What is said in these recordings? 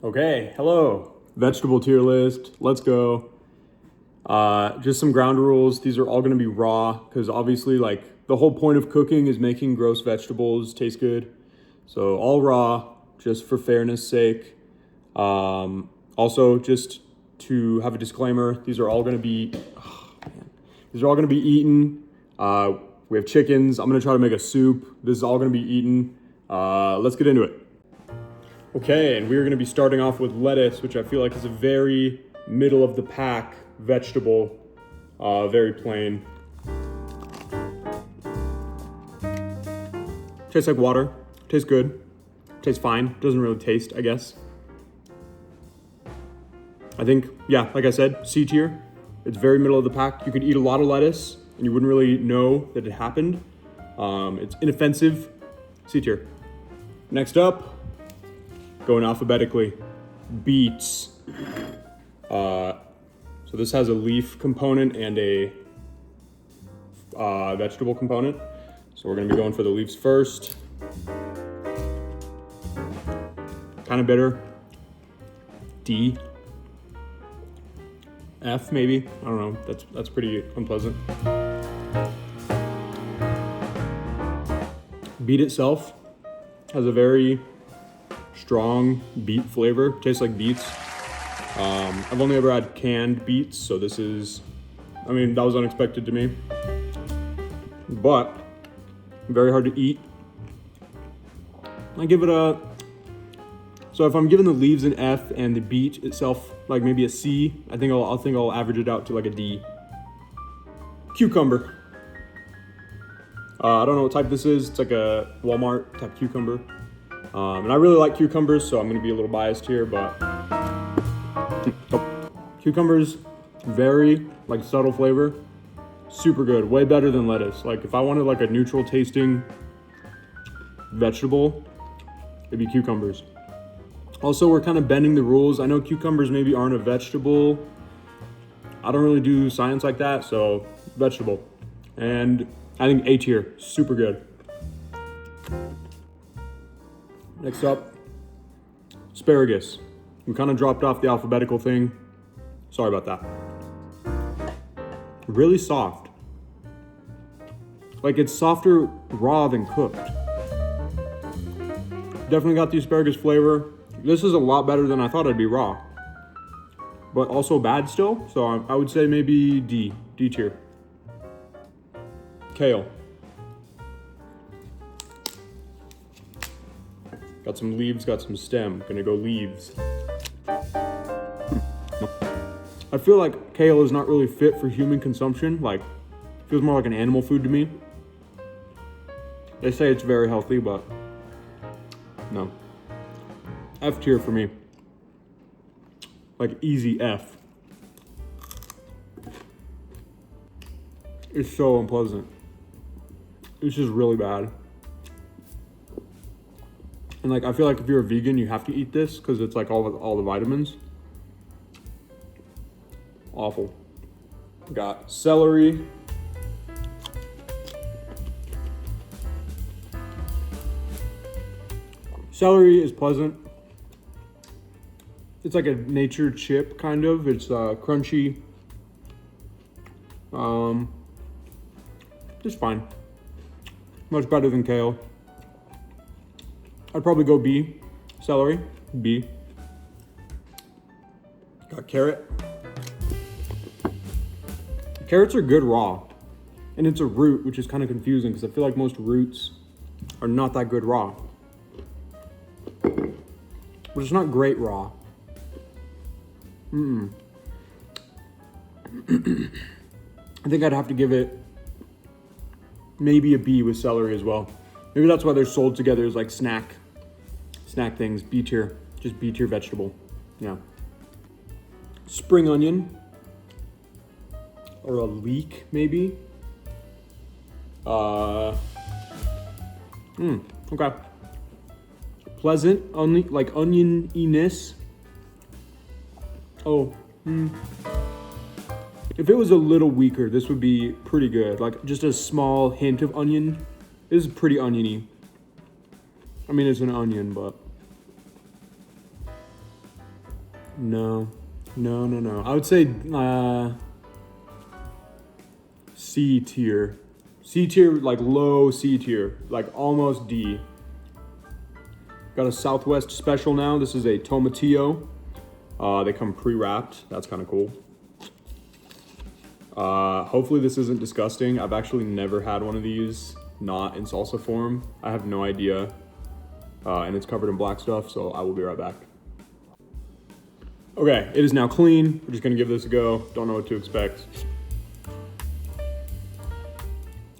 Okay, hello. Vegetable tier list, let's go. Just some ground rules. These are all gonna be raw because obviously like the whole point of cooking is making gross vegetables taste good. So all raw, just for fairness sake. Also just to have a disclaimer, these are all gonna be eaten. We have chickens. I'm gonna try to make a soup. This is all gonna be eaten. Let's get into it. Okay, and we're gonna be starting off with lettuce, which I feel like is a very middle of the pack vegetable, very plain. Tastes like water, tastes good, tastes fine, doesn't really taste, I guess. I think, yeah, like I said, C tier. It's very middle of the pack. You could eat a lot of lettuce and you wouldn't really know that it happened. It's inoffensive, C tier. Next up, going alphabetically, beets. So this has a leaf component and a vegetable component. So we're gonna be going for the leaves first. Kind of bitter. D. F maybe, I don't know, that's pretty unpleasant. Beet itself has a very strong beet flavor, tastes like beets. I've only ever had canned beets, so this is, I mean, that was unexpected to me. But, very hard to eat. I give it a, so if I'm giving the leaves an F and the beet itself like maybe a C, I think I'll average it out to like a D. Cucumber. I don't know what type this is. It's like a Walmart type cucumber. And I really like cucumbers, so I'm gonna be a little biased here, but cucumbers, very like subtle flavor, super good, way better than lettuce. Like if I wanted like a neutral tasting vegetable, it'd be cucumbers. Also, we're kind of bending the rules. I know cucumbers maybe aren't a vegetable. I don't really do science like that, so vegetable. And I think A tier, super good. Next up, asparagus. We kind of dropped off the alphabetical thing. Sorry about that. Really soft. Like it's softer raw than cooked. Definitely got the asparagus flavor. This is a lot better than I thought it'd be raw, but also bad still. So I would say maybe D tier. Kale. Got some leaves, got some stem. Gonna go leaves. I feel like kale is not really fit for human consumption. Like, feels more like an animal food to me. They say it's very healthy, but no. F tier for me. Like easy F. It's so unpleasant. It's just really bad. And like I feel like if you're a vegan, you have to eat this because it's like all the vitamins. Awful. Got celery. Celery is pleasant. It's like a nature chip, kind of. It's crunchy. It's fine. Much better than kale. I'd probably go B. Celery, B. Got carrot. Carrots are good raw. And it's a root, which is kind of confusing because I feel like most roots are not that good raw. But it's not great raw. I think I'd have to give it maybe a B with celery as well. Maybe that's why they're sold together as like snack things. B tier, just B tier vegetable. Yeah. Spring onion or a leek maybe. Okay. Pleasant, like onion-iness. If it was a little weaker, this would be pretty good. Like just a small hint of onion. This is pretty oniony. I mean, it's an onion, but No. I would say C tier. C tier, like low C tier, like almost D. Got a Southwest special now. This is a tomatillo. They come pre-wrapped. That's kind of cool. Hopefully this isn't disgusting. I've actually never had one of these not in salsa form. I have no idea. And it's covered in black stuff, so I will be right back. Okay, it is now clean. We're just gonna give this a go. Don't know what to expect.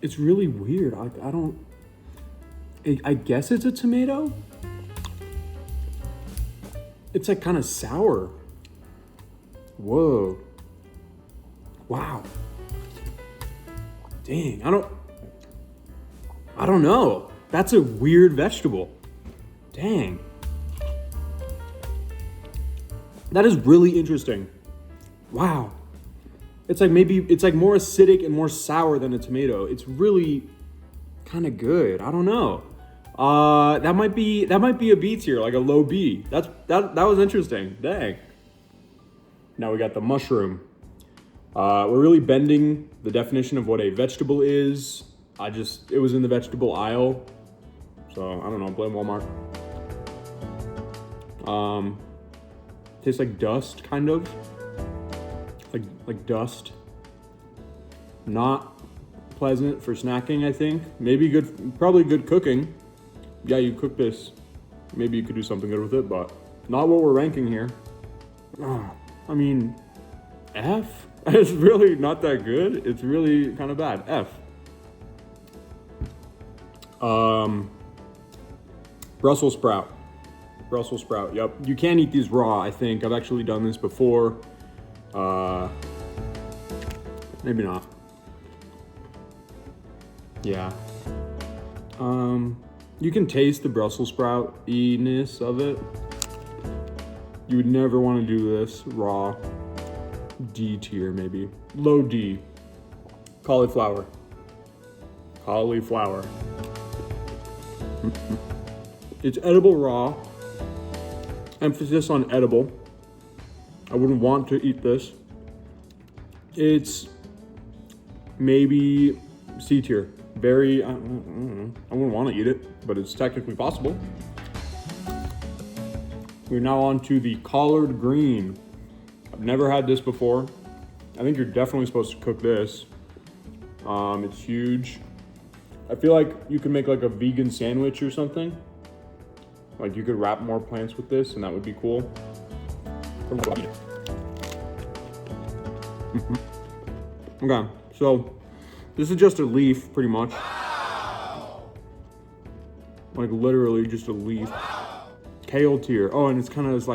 It's really weird. I guess it's a tomato. It's like kind of sour. Whoa. Wow. Dang, I don't know. That's a weird vegetable. Dang. That is really interesting. Wow. It's like more acidic and more sour than a tomato. It's really kind of good. I don't know. That might be a B tier, like a low B. That was interesting. Dang. Now we got the mushroom. We're really bending the definition of what a vegetable is. It was in the vegetable aisle. So I don't know, blame Walmart. Tastes like dust, kind of. Like dust. Not pleasant for snacking, I think. Maybe probably good cooking. Yeah, you cook this. Maybe you could do something good with it, but not what we're ranking here. I mean, F? It's really not that good. It's really kind of bad. F. Brussels sprout. Brussels sprout, yep. You can eat these raw, I think. I've actually done this before. Maybe not. Yeah. You can taste the Brussels sprout-iness of it. You would never want to do this raw. D tier, maybe. Low D. Cauliflower. It's edible raw. Emphasis on edible. I wouldn't want to eat this. It's maybe C tier. Very, I don't know. I wouldn't want to eat it, but it's technically possible. We're now on to the collard green. I've never had this before. I think you're definitely supposed to cook this. It's huge. I feel like you could make like a vegan sandwich or something. Like you could wrap more plants with this and that would be cool. Okay, so this is just a leaf pretty much. Like literally just a leaf. Kale tier. Oh, and it's kind of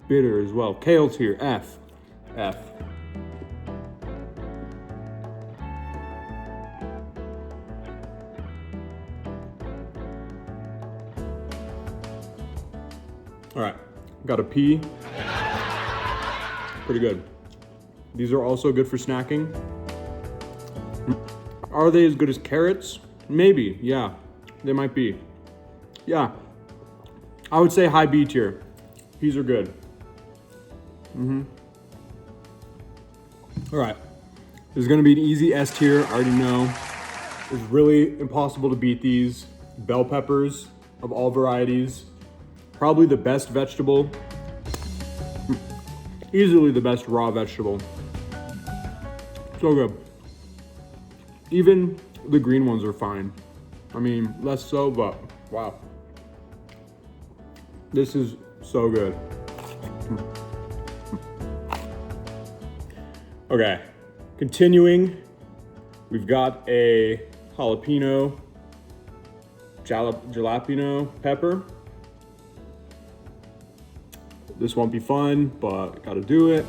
bitter as well. Kale tier, F. All right, got a P. Pretty good. These are also good for snacking. Are they as good as carrots? Maybe, yeah. They might be. Yeah. I would say high B tier. These are good. All right. This is gonna be an easy S tier, I already know. It's really impossible to beat these. Bell peppers of all varieties. Probably the best vegetable. Easily the best raw vegetable. So good. Even the green ones are fine. I mean, less so, but wow. This is so good. Okay, continuing. We've got a jalapeno pepper. This won't be fun, but gotta do it.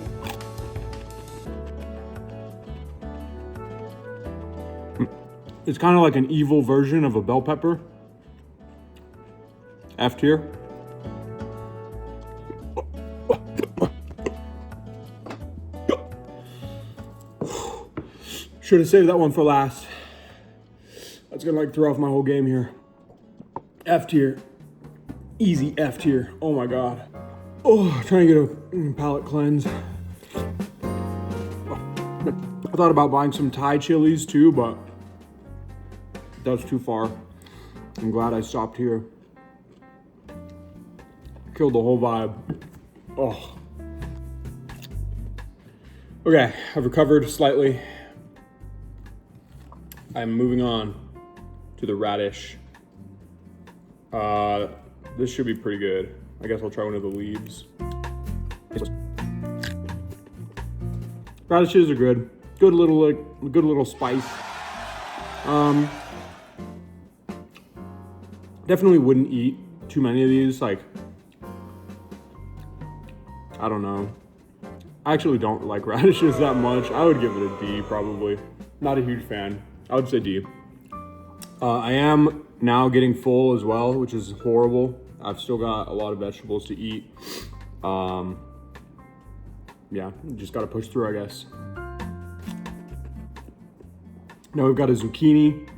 It's kind of like an evil version of a bell pepper. F tier. Should have saved that one for last. That's gonna like throw off my whole game here. F tier. Easy F tier. Oh my God. Oh, trying to get a palate cleanse. I thought about buying some Thai chilies too, but that's too far. I'm glad I stopped here. Killed the whole vibe. Oh. Okay, I've recovered slightly. I'm moving on to the radish. This should be pretty good. I guess I'll try one of the leaves. Radishes are good. Good little spice. Definitely wouldn't eat too many of these. Like, I don't know. I actually don't like radishes that much. I would give it a D probably. Not a huge fan. I would say D. I am now getting full as well, which is horrible. I've still got a lot of vegetables to eat. Yeah, just gotta push through, I guess. Now we've got a zucchini.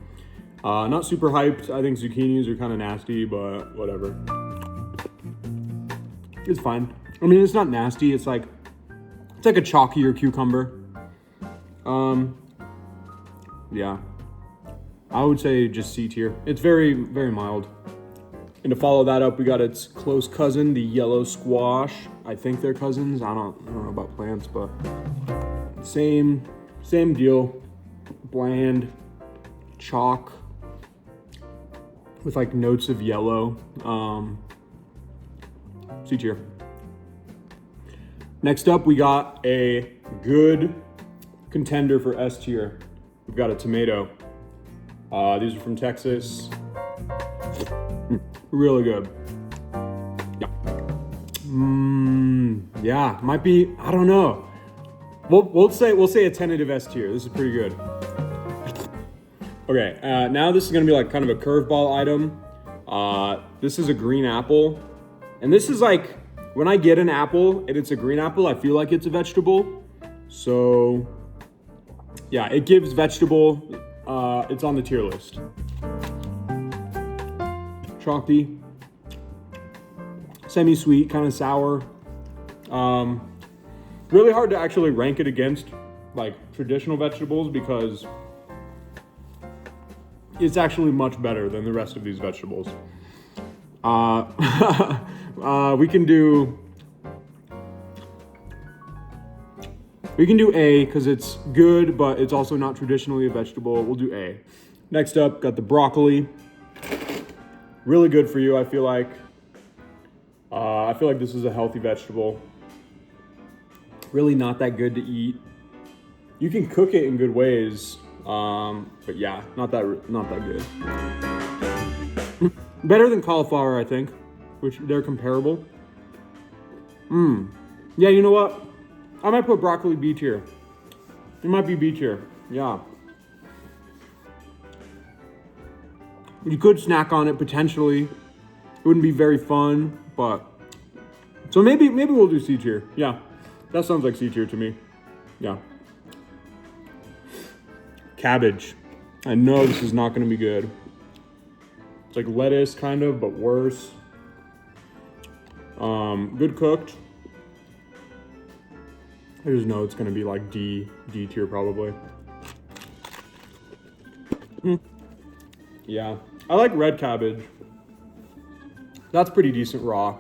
Not super hyped. I think zucchinis are kind of nasty, but whatever. It's fine. I mean, it's not nasty. It's like a chalkier cucumber. Yeah. I would say just C tier. It's very, very mild. And to follow that up, we got its close cousin, the yellow squash. I think they're cousins. I don't know about plants, but same deal. Bland, chalk, with like notes of yellow. C tier. Next up, we got a good contender for S tier. We've got a tomato. These are from Texas. Really good. Yeah. Yeah, might be, I don't know. We'll say a tentative S tier. This is pretty good. Okay, now this is gonna be like kind of a curveball item. This is a green apple. And this is like, when I get an apple and it's a green apple, I feel like it's a vegetable. So yeah, it gives vegetable. It's on the tier list. Chalky, semi-sweet, kind of sour. Really hard to actually rank it against like traditional vegetables because it's actually much better than the rest of these vegetables. We can do A because it's good, but it's also not traditionally a vegetable. We'll do A. Next up, got the broccoli. Really good for you, I feel like. I feel like this is a healthy vegetable. Really not that good to eat. You can cook it in good ways, but yeah, not that good. Better than cauliflower, I think, which they're comparable. Yeah, you know what? I might put broccoli B tier. It might be B tier, yeah. You could snack on it potentially. It wouldn't be very fun, but so maybe we'll do C tier. Yeah, that sounds like C tier to me. Yeah. Cabbage. I know this is not going to be good. It's like lettuce kind of, but worse. Good cooked. I just know it's going to be like D tier probably. Yeah. I like red cabbage. That's pretty decent raw.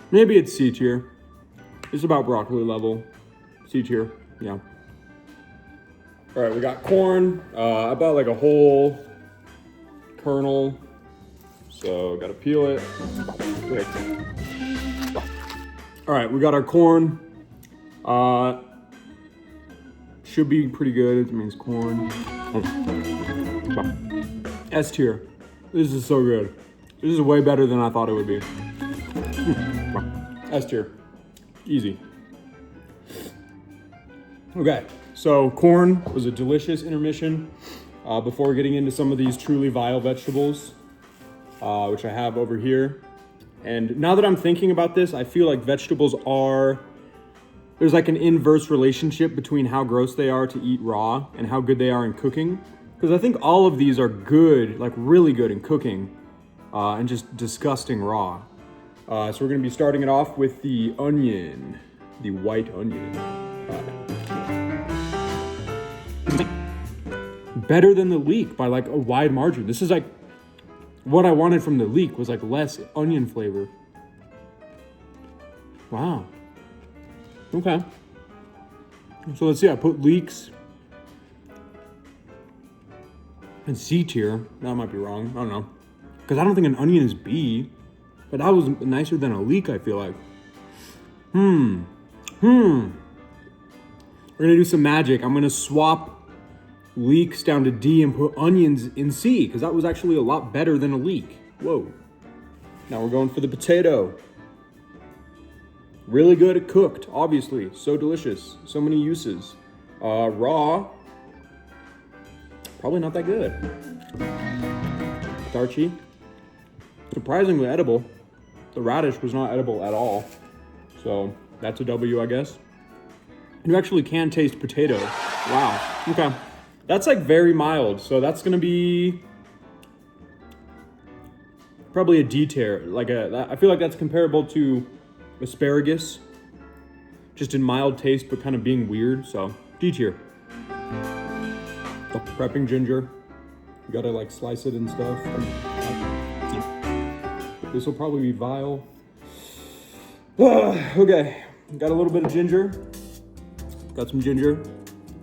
Maybe it's C tier. It's about broccoli level. C tier, yeah. All right, we got corn. I bought like a whole kernel, so gotta peel it. Quick. All right, we got our corn. Should be pretty good. It means corn. S tier. This is so good. This is way better than I thought it would be. S tier. Easy. Okay, so corn was a delicious intermission before getting into some of these truly vile vegetables, which I have over here. And now that I'm thinking about this, I feel like vegetables there's like an inverse relationship between how gross they are to eat raw and how good they are in cooking. Because I think all of these are good, like really good in cooking. and just disgusting raw. So we're gonna be starting it off with the onion, the white onion. Better than the leek by like a wide margin. This is like what I wanted from the leek, was like less onion flavor. Wow. Okay. So let's see, I put leeks in C tier. That might be wrong, I don't know. Because I don't think an onion is B, but that was nicer than a leek, I feel like. We're gonna do some magic. I'm gonna swap leeks down to D and put onions in C, because that was actually a lot better than a leek. Whoa. Now we're going for the potato. Really good at cooked, obviously. So delicious. So many uses. Raw, probably not that good. Starchy. Surprisingly edible. The radish was not edible at all. So that's a W, I guess. You actually can taste potato. Wow. Okay. That's like very mild. So that's gonna be probably a D tier. I feel like that's comparable to asparagus, just in mild taste, but kind of being weird. So D tier. Oh, prepping ginger. You gotta like slice it and stuff. This will probably be vile. Okay, got a little bit of ginger. Got some ginger.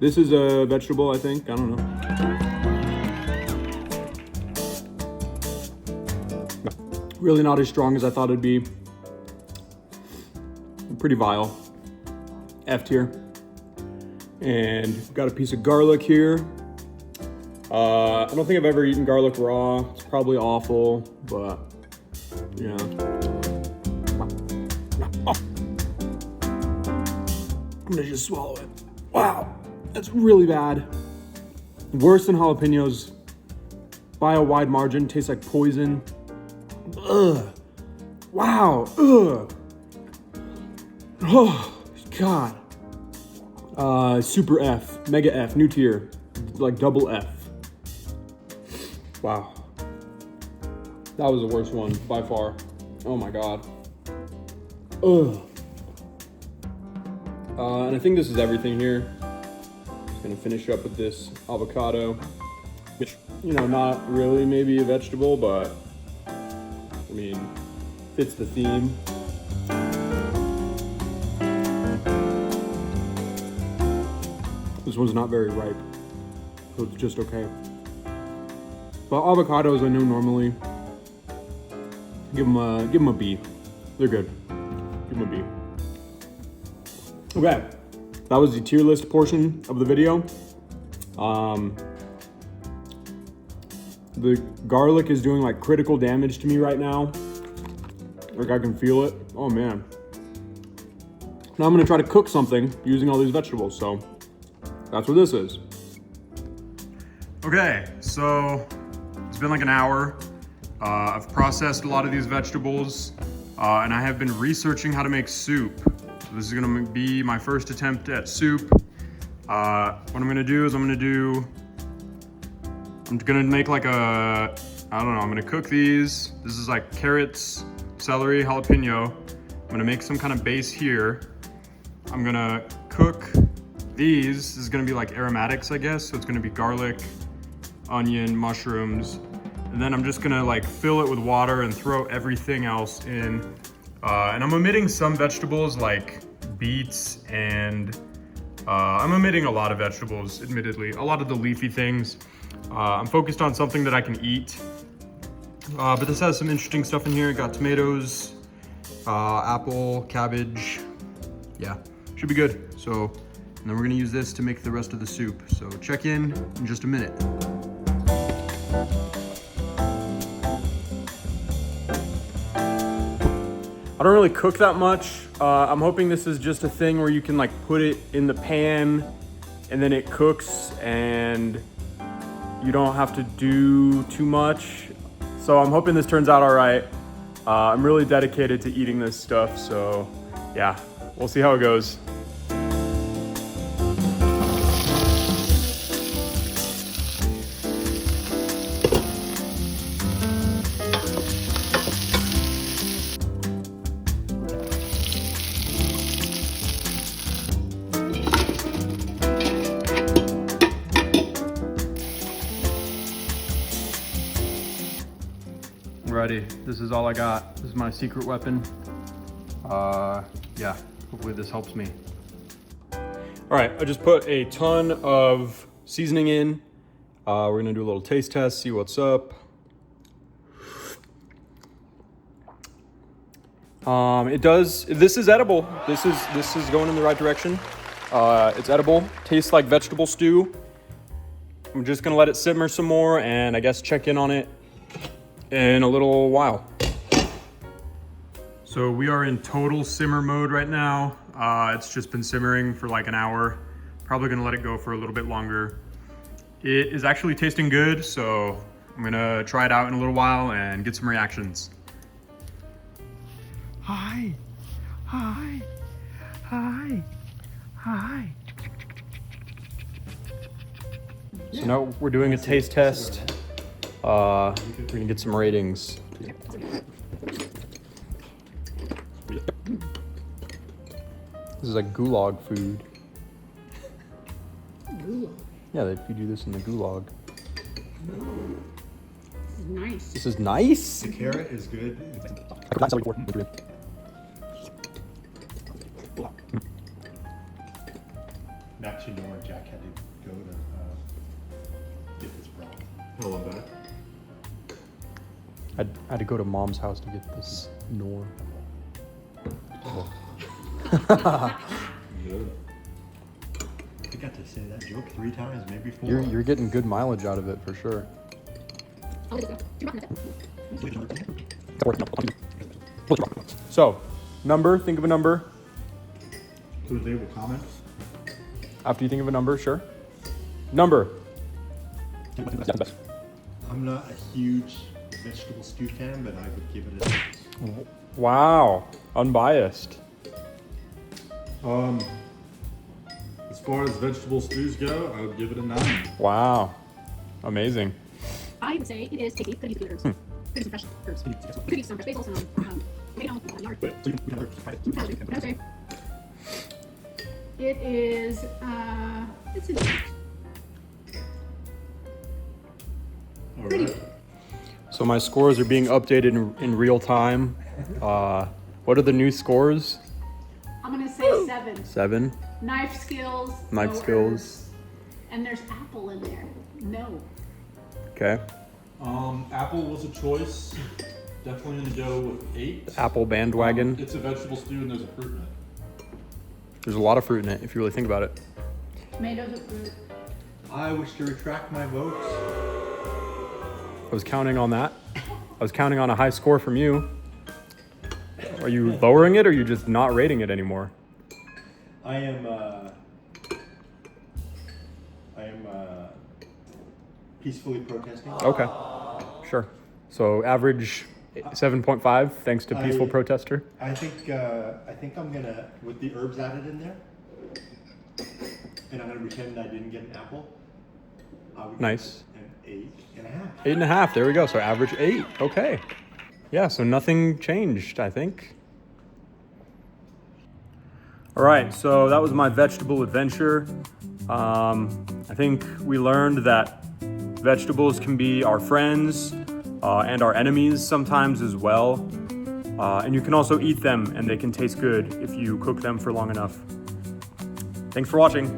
This is a vegetable, I think. I don't know. Really not as strong as I thought it'd be. Pretty vile. F tier. And got a piece of garlic here. I don't think I've ever eaten garlic raw. It's probably awful, but yeah. I'm gonna just swallow it. Wow, that's really bad. Worse than jalapenos by a wide margin. Tastes like poison. Ugh. Wow. Ugh. Oh, God. Super F, mega F, new tier, like double F. Wow. That was the worst one by far. Oh my God. Ugh. And I think this is everything here. Just gonna finish up with this avocado, which, you know, not really maybe a vegetable, but I mean, fits the theme. This one's not very ripe, so it's just okay. But avocados, I know normally give them a B. They're good. Give them a B. Okay, that was the tier list portion of the video. The garlic is doing like critical damage to me right now. Like I can feel it. Oh man. Now I'm gonna try to cook something using all these vegetables, so that's what this is. Okay, so it's been like an hour. I've processed a lot of these vegetables, and I have been researching how to make soup. So this is gonna be my first attempt at soup. What I'm gonna do is I'm gonna make like I don't know, I'm gonna cook these. This is like carrots, celery, jalapeno. I'm gonna make some kind of base here. I'm gonna cook these. This is gonna be like aromatics, I guess. So it's gonna be garlic, onion, mushrooms. And then I'm just gonna like fill it with water and throw everything else in. And I'm omitting some vegetables like beets and I'm omitting a lot of vegetables, admittedly. A lot of the leafy things. I'm focused on something that I can eat. But this has some interesting stuff in here. Got tomatoes, apple, cabbage. Yeah, should be good. So, and then we're gonna use this to make the rest of the soup. So check in just a minute. I don't really cook that much. I'm hoping this is just a thing where you can like put it in the pan and then it cooks and you don't have to do too much. So I'm hoping this turns out all right. I'm really dedicated to eating this stuff. So yeah, we'll see how it goes. Alrighty, this is all I got. This is my secret weapon. Yeah, hopefully this helps me. All right, I just put a ton of seasoning in. We're gonna do a little taste test, see what's up. This is edible. This is going in the right direction. It's edible, tastes like vegetable stew. I'm just gonna let it simmer some more and I guess check in on it in a little while. So we are in total simmer mode right now. It's just been simmering for like an hour. Probably gonna let it go for a little bit longer. It is actually tasting good, so I'm gonna try it out in a little while and get some reactions. Hi, hi, hi, hi. So now we're doing a taste test. We're gonna get some ratings. This is like gulag food. Gulag? Yeah, they feed you this in the gulag. Nice. This is nice? The carrot is good. Actually, Nora and Jack had to go to get this broth. I love that. I had to go to Mom's house to get this Nor. Oh. Good. You got to say that joke 3 times, maybe 4. You're getting good mileage out of it for sure. So, number, think of a number. Who's able to comment? After you think of a number, sure. Number. I'm not a huge vegetable stew fan, but I would give it a 6. Wow, unbiased. As far as vegetable stews go, I would give it a 9. Wow, amazing. I would say it is tasty. Could use good herbs. Could use some fresh herbs. Could use some fresh basil, some tomato, yard. I would say it is. It's a All pretty. right. So my scores are being updated in real time. What are the new scores? I'm gonna say 7. 7. Knife skills. Knife no skills. herbs. And there's apple in there. No. Okay. Apple was a choice. Definitely gonna go with 8. Apple bandwagon. It's a vegetable stew and there's a fruit in it. There's a lot of fruit in it if you really think about it. Tomatoes are fruit. I wish to retract my votes. I was counting on that. I was counting on a high score from you. Are you lowering it or are you just not rating it anymore? I am peacefully protesting. Okay, sure. So average 7.5 thanks to peaceful I- protester. I think I'm gonna, with the herbs added in there, and I'm gonna pretend I didn't get an apple. I would Nice. give it an 8.5. 8.5, there we go. So average 8, okay. Yeah, so nothing changed, I think. All right, so that was my vegetable adventure. I think we learned that vegetables can be our friends and our enemies sometimes as well. And you can also eat them and they can taste good if you cook them for long enough. Thanks for watching.